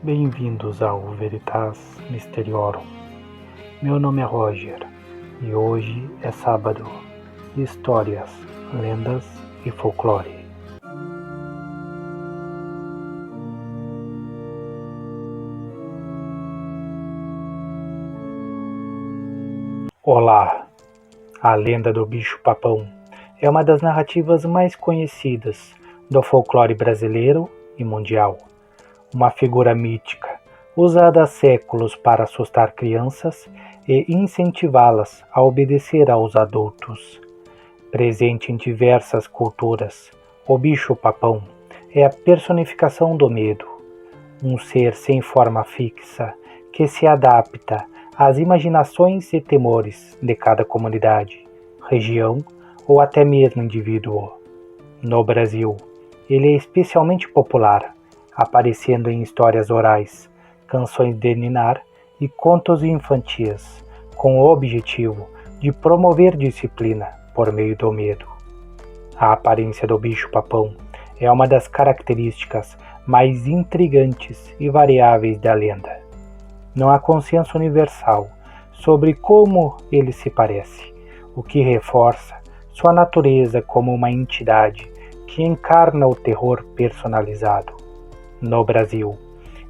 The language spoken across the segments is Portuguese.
Bem-vindos ao Veritas Mysteriorum. Meu nome é Roger e hoje é sábado de histórias, lendas e folclore. Olá! A lenda do bicho-papão é uma das narrativas mais conhecidas do folclore brasileiro e mundial. Uma figura mítica, usada há séculos para assustar crianças e incentivá-las a obedecer aos adultos. Presente em diversas culturas, o bicho-papão é a personificação do medo, um ser sem forma fixa que se adapta às imaginações e temores de cada comunidade, região ou até mesmo indivíduo. No Brasil, ele é especialmente popular, aparecendo em histórias orais, canções de ninar e contos infantis, com o objetivo de promover disciplina por meio do medo. A aparência do bicho-papão é uma das características mais intrigantes e variáveis da lenda. Não há consenso universal sobre como ele se parece, o que reforça sua natureza como uma entidade que encarna o terror personalizado. No Brasil,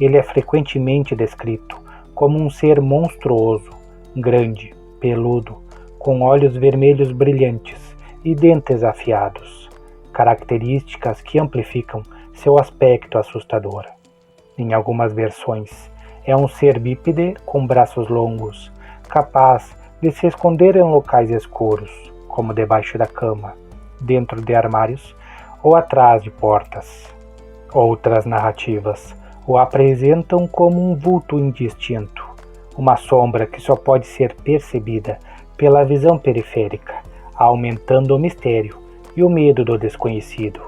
ele é frequentemente descrito como um ser monstruoso, grande, peludo, com olhos vermelhos brilhantes e dentes afiados, características que amplificam seu aspecto assustador. Em algumas versões, é um ser bípede com braços longos, capaz de se esconder em locais escuros, como debaixo da cama, dentro de armários ou atrás de portas. Outras narrativas o apresentam como um vulto indistinto, uma sombra que só pode ser percebida pela visão periférica, aumentando o mistério e o medo do desconhecido.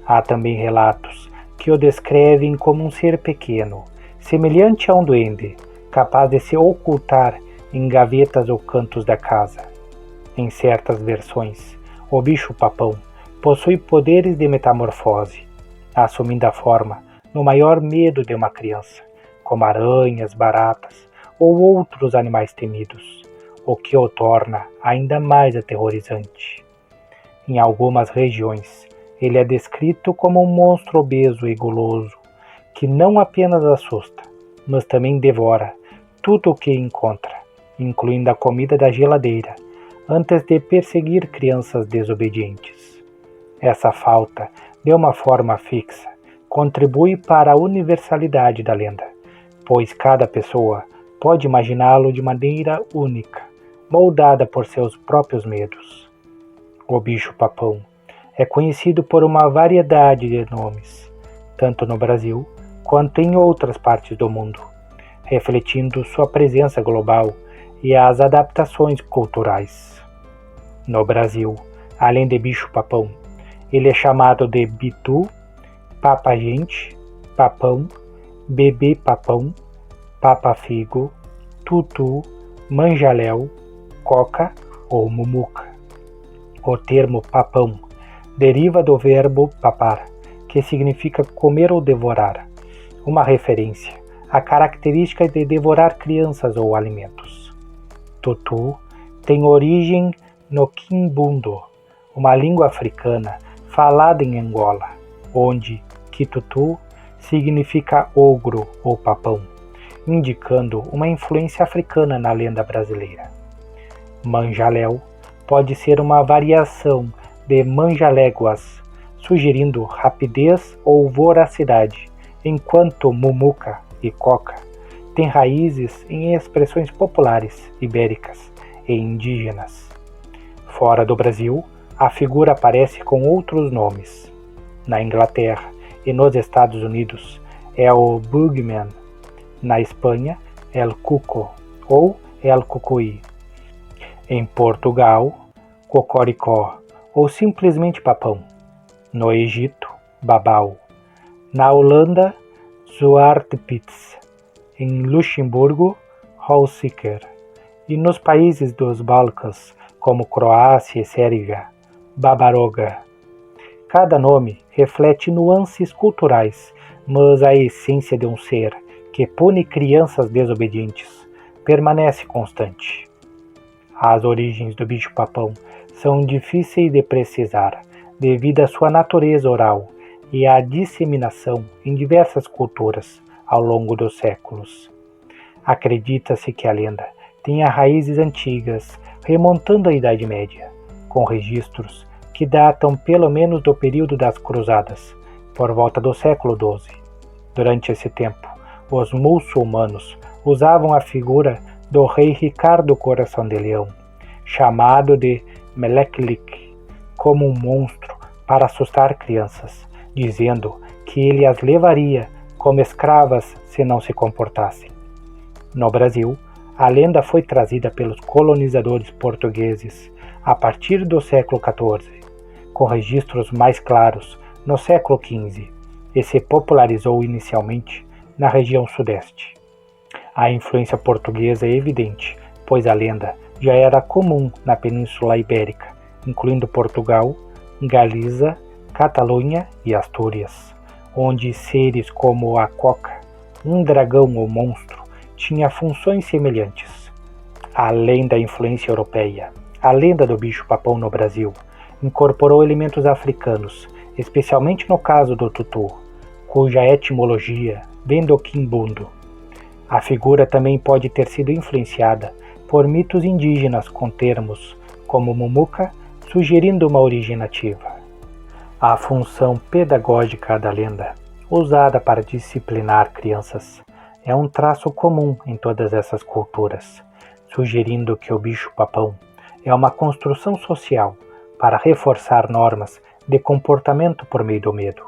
Há também relatos que o descrevem como um ser pequeno, semelhante a um duende, capaz de se ocultar em gavetas ou cantos da casa. Em certas versões, o bicho-papão possui poderes de metamorfose, assumindo a forma no maior medo de uma criança, como aranhas, baratas ou outros animais temidos, o que o torna ainda mais aterrorizante. Em algumas regiões, ele é descrito como um monstro obeso e guloso, que não apenas assusta, mas também devora tudo o que encontra, incluindo a comida da geladeira, antes de perseguir crianças desobedientes. Essa falta de uma forma fixa contribui para a universalidade da lenda, pois cada pessoa pode imaginá-lo de maneira única, moldada por seus próprios medos. O bicho-papão é conhecido por uma variedade de nomes, tanto no Brasil quanto em outras partes do mundo, refletindo sua presença global e as adaptações culturais. No Brasil, além de bicho-papão, ele é chamado de bitu, papa-gente, papão, bebê-papão, papa-figo, tutu, manjaléu, coca ou mumuca. O termo papão deriva do verbo papar, que significa comer ou devorar, uma referência à característica de devorar crianças ou alimentos. Tutu tem origem no quimbundo, uma língua africana falada em Angola, onde Kitutu significa ogro ou papão, indicando uma influência africana na lenda brasileira. Manjaléu pode ser uma variação de manjaléguas, sugerindo rapidez ou voracidade, enquanto mumuca e coca têm raízes em expressões populares ibéricas e indígenas. Fora do Brasil, a figura aparece com outros nomes. Na Inglaterra e nos Estados Unidos é o Bugman. Na Espanha, El Cuco ou El Cucuí. Em Portugal, Cocoricó ou simplesmente papão. No Egito, Babau. Na Holanda, Zwarte Piet. Em Luxemburgo, Holseker. E nos países dos Balcãs, como Croácia e Sérvia, Babaroga. Cada nome reflete nuances culturais mas a essência de um ser que pune crianças desobedientes permanece constante. As origens do bicho-papão são difíceis de precisar devido à sua natureza oral e à disseminação em diversas culturas ao longo dos séculos. Acredita-se que a lenda tenha raízes antigas, remontando à Idade Média, com registros que datam pelo menos do período das Cruzadas, por volta do século XII. Durante esse tempo, os muçulmanos usavam a figura do rei Ricardo Coração de Leão, chamado de Meleklik, como um monstro para assustar crianças, dizendo que ele as levaria como escravas se não se comportassem. No Brasil, a lenda foi trazida pelos colonizadores portugueses a partir do século XIV, com registros mais claros no século XV, e se popularizou inicialmente na região sudeste. A influência portuguesa é evidente, pois a lenda já era comum na Península Ibérica, incluindo Portugal, Galiza, Catalunha e Astúrias, onde seres como a coca, um dragão ou monstro, tinha funções semelhantes. Além da influência europeia, a lenda do bicho-papão no Brasil incorporou elementos africanos, especialmente no caso do tutu, cuja etimologia vem do quimbundo. A figura também pode ter sido influenciada por mitos indígenas com termos como mumuca, sugerindo uma origem nativa. A função pedagógica da lenda, usada para disciplinar crianças, é um traço comum em todas essas culturas, sugerindo que o bicho-papão é uma construção social para reforçar normas de comportamento por meio do medo.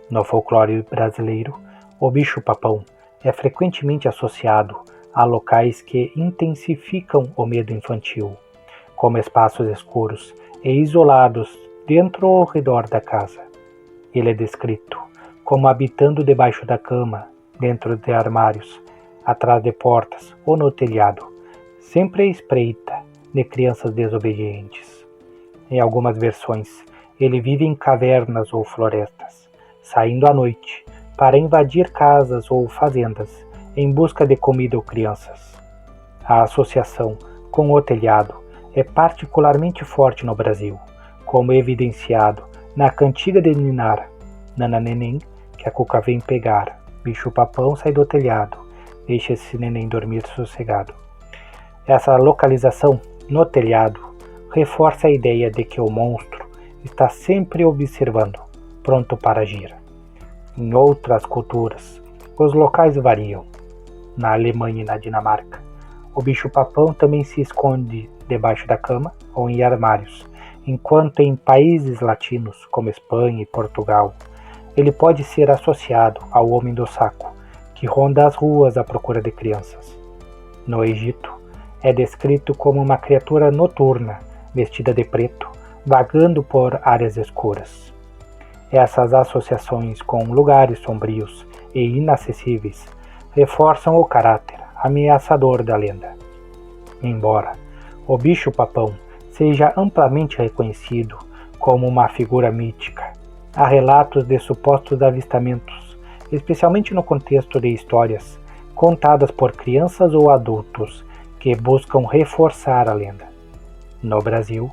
No folclore brasileiro, o bicho-papão é frequentemente associado a locais que intensificam o medo infantil, como espaços escuros e isolados dentro ou ao redor da casa. Ele é descrito como habitando debaixo da cama, dentro de armários, atrás de portas ou no telhado, sempre à espreita de crianças desobedientes. Em algumas versões, ele vive em cavernas ou florestas, saindo à noite para invadir casas ou fazendas em busca de comida ou crianças. A associação com o telhado é particularmente forte no Brasil, como evidenciado na cantiga de Ninar, Nana Neném, que a cuca vem pegar, bicho-papão sai do telhado, deixa esse neném dormir sossegado. Essa localização no telhado reforça a ideia de que o monstro está sempre observando, pronto para agir. Em outras culturas, os locais variam. Na Alemanha e na Dinamarca, o bicho-papão também se esconde debaixo da cama ou em armários, enquanto em países latinos, como Espanha e Portugal, ele pode ser associado ao homem do saco, que ronda as ruas à procura de crianças. No Egito, é descrito como uma criatura noturna, vestida de preto, vagando por áreas escuras. Essas associações com lugares sombrios e inacessíveis reforçam o caráter ameaçador da lenda. Embora o bicho-papão seja amplamente reconhecido como uma figura mítica, há relatos de supostos avistamentos, especialmente no contexto de histórias contadas por crianças ou adultos que buscam reforçar a lenda. No Brasil,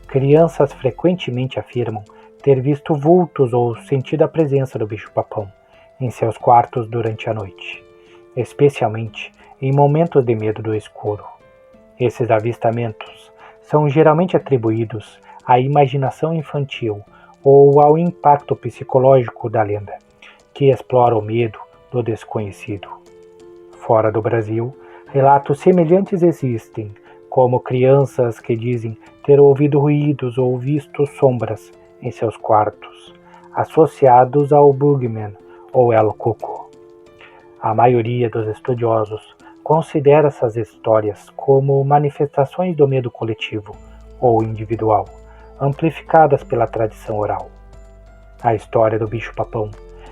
crianças frequentemente afirmam ter visto vultos ou sentido a presença do bicho-papão em seus quartos durante a noite, especialmente em momentos de medo do escuro. Esses avistamentos são geralmente atribuídos à imaginação infantil ou ao impacto psicológico da lenda, que explora o medo do desconhecido. Fora do Brasil, relatos semelhantes existem, como crianças que dizem ter ouvido ruídos ou visto sombras em seus quartos, associados ao Bugman ou El Cuco. A maioria dos estudiosos considera essas histórias como manifestações do medo coletivo ou individual, amplificadas pela tradição oral. A história do bicho-papão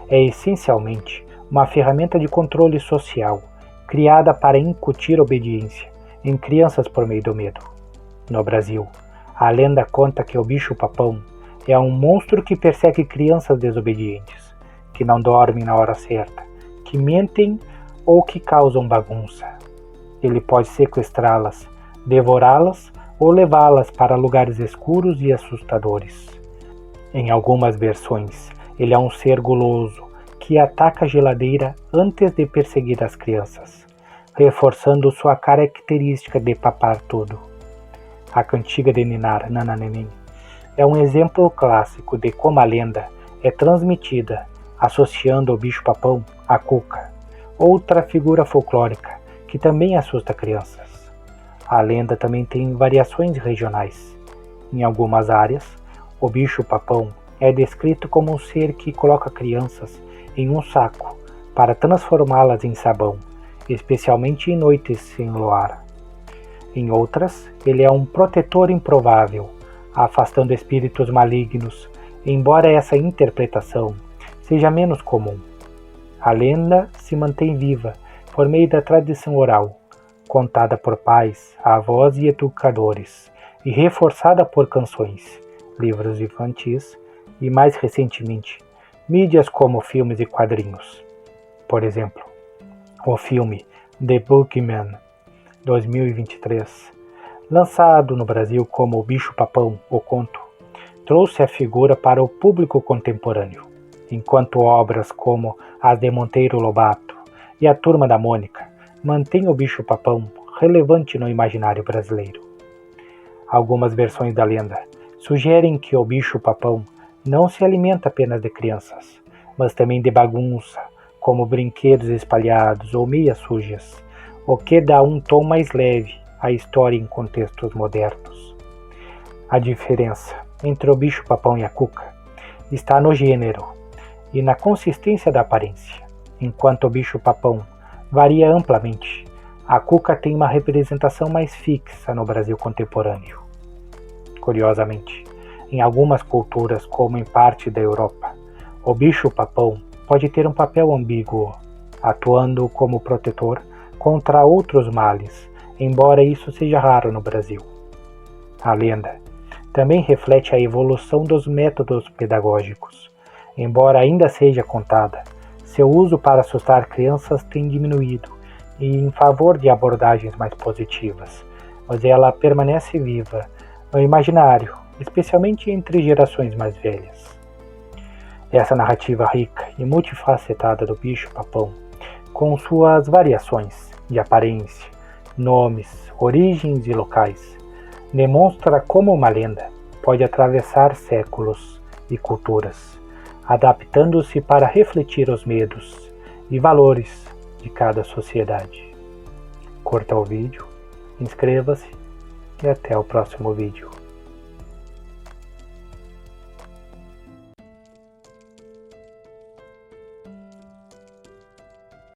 é essencialmente uma ferramenta de controle social, criada para incutir obediência em crianças por meio do medo. No Brasil, a lenda conta que o bicho-papão é um monstro que persegue crianças desobedientes, que não dormem na hora certa, que mentem ou que causam bagunça. Ele pode sequestrá-las, devorá-las ou levá-las para lugares escuros e assustadores. Em algumas versões, ele é um ser guloso que ataca a geladeira antes de perseguir as crianças, reforçando sua característica de papar tudo. A cantiga de ninar Nananeném é um exemplo clássico de como a lenda é transmitida, associando o bicho-papão à cuca, outra figura folclórica que também assusta crianças. A lenda também tem variações regionais. Em algumas áreas, o bicho-papão é descrito como um ser que coloca crianças em um saco para transformá-las em sabão, especialmente em noites sem luar. Em outras, ele é um protetor improvável, afastando espíritos malignos, embora essa interpretação seja menos comum. A lenda se mantém viva por meio da tradição oral, contada por pais, avós e educadores, e reforçada por canções, livros infantis e, mais recentemente, mídias como filmes e quadrinhos. Por exemplo, o filme The Boogeyman, 2023, lançado no Brasil como O Bicho-Papão, o Conto, trouxe a figura para o público contemporâneo, enquanto obras como as de Monteiro Lobato e a Turma da Mônica mantêm o bicho-papão relevante no imaginário brasileiro. Algumas versões da lenda sugerem que o bicho-papão não se alimenta apenas de crianças, mas também de bagunça, como brinquedos espalhados ou meias sujas, o que dá um tom mais leve à história em contextos modernos. A diferença entre o bicho-papão e a cuca está no gênero e na consistência da aparência. Enquanto o bicho-papão varia amplamente, a cuca tem uma representação mais fixa no Brasil contemporâneo. Curiosamente, em algumas culturas, como em parte da Europa, o bicho-papão pode ter um papel ambíguo, atuando como protetor contra outros males, embora isso seja raro no Brasil. A lenda também reflete a evolução dos métodos pedagógicos. Embora ainda seja contada, seu uso para assustar crianças tem diminuído e em favor de abordagens mais positivas, mas ela permanece viva no imaginário, especialmente entre gerações mais velhas. Essa narrativa rica e multifacetada do bicho-papão, com suas variações de aparência, nomes, origens e locais, demonstra como uma lenda pode atravessar séculos e culturas, adaptando-se para refletir os medos e valores de cada sociedade. Curta o vídeo, inscreva-se e até o próximo vídeo.